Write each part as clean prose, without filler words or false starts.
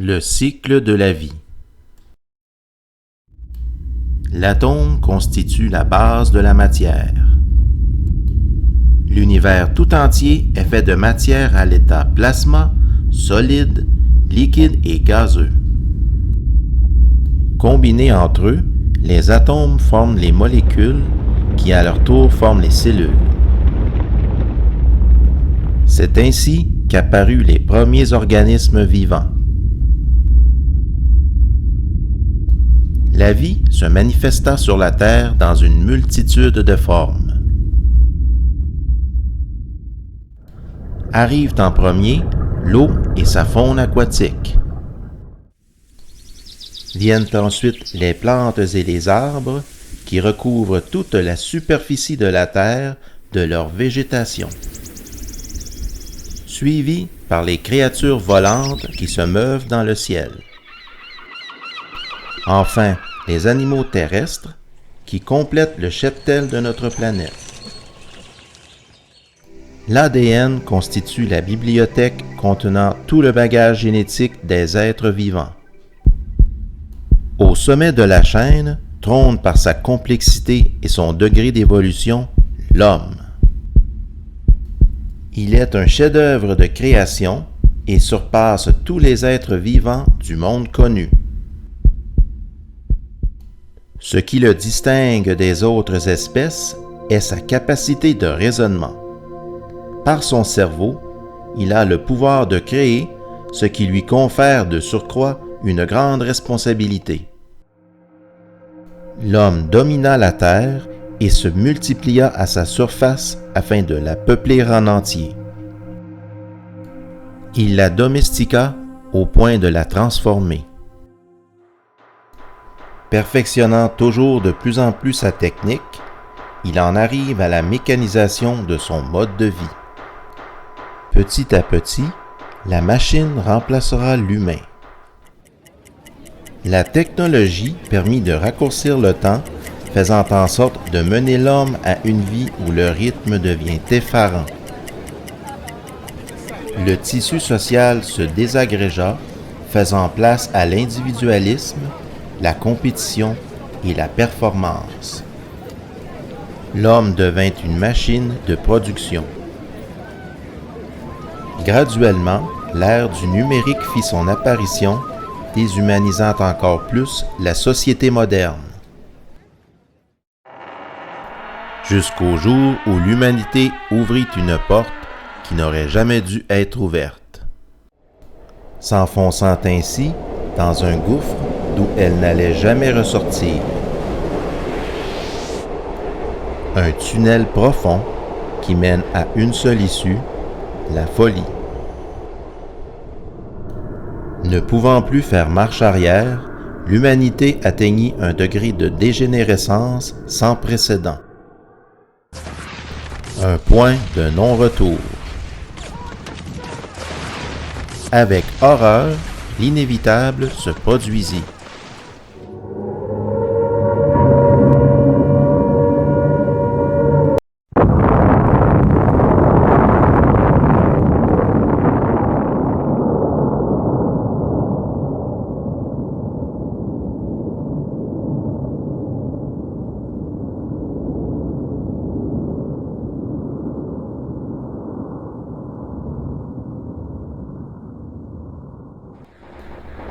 Le cycle de la vie. L'atome constitue la base de la matière. L'univers tout entier est fait de matière à l'état plasma, solide, liquide et gazeux. Combinés entre eux, les atomes forment les molécules qui à leur tour forment les cellules. C'est ainsi qu'apparurent les premiers organismes vivants. La vie se manifesta sur la Terre dans une multitude de formes. Arrivent en premier l'eau et sa faune aquatique. Viennent ensuite les plantes et les arbres qui recouvrent toute la superficie de la Terre de leur végétation. Suivis par les créatures volantes qui se meuvent dans le ciel. Enfin, les animaux terrestres qui complètent le cheptel de notre planète. L'ADN constitue la bibliothèque contenant tout le bagage génétique des êtres vivants. Au sommet de la chaîne trône par sa complexité et son degré d'évolution l'homme. Il est un chef-d'œuvre de création et surpasse tous les êtres vivants du monde connu. Ce qui le distingue des autres espèces est sa capacité de raisonnement. Par son cerveau, il a le pouvoir de créer, ce qui lui confère de surcroît une grande responsabilité. L'homme domina la terre et se multiplia à sa surface afin de la peupler en entier. Il la domestiqua au point de la transformer. Perfectionnant toujours de plus en plus sa technique, il en arrive à la mécanisation de son mode de vie. Petit à petit, la machine remplacera l'humain. La technologie permit de raccourcir le temps, faisant en sorte de mener l'homme à une vie où le rythme devient effarant. Le tissu social se désagrégea, faisant place à l'individualisme, la compétition et la performance. L'homme devint une machine de production. Graduellement, l'ère du numérique fit son apparition, déshumanisant encore plus la société moderne. Jusqu'au jour où l'humanité ouvrit une porte qui n'aurait jamais dû être ouverte, s'enfonçant ainsi dans un gouffre d'où elle n'allait jamais ressortir. Un tunnel profond qui mène à une seule issue, la folie. Ne pouvant plus faire marche arrière, l'humanité atteignit un degré de dégénérescence sans précédent. Un point de non-retour. Avec horreur, l'inévitable se produisit.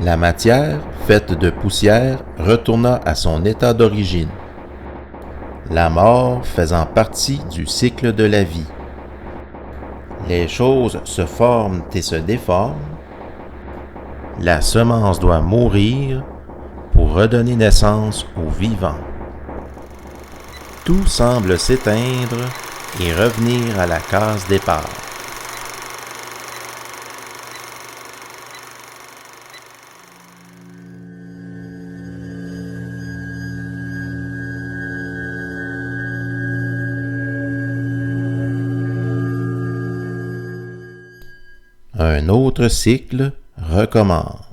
La matière, faite de poussière, retourna à son état d'origine. La mort faisant partie du cycle de la vie. Les choses se forment et se déforment. La semence doit mourir pour redonner naissance au vivant. Tout semble s'éteindre et revenir à la case départ. Un autre cycle recommence.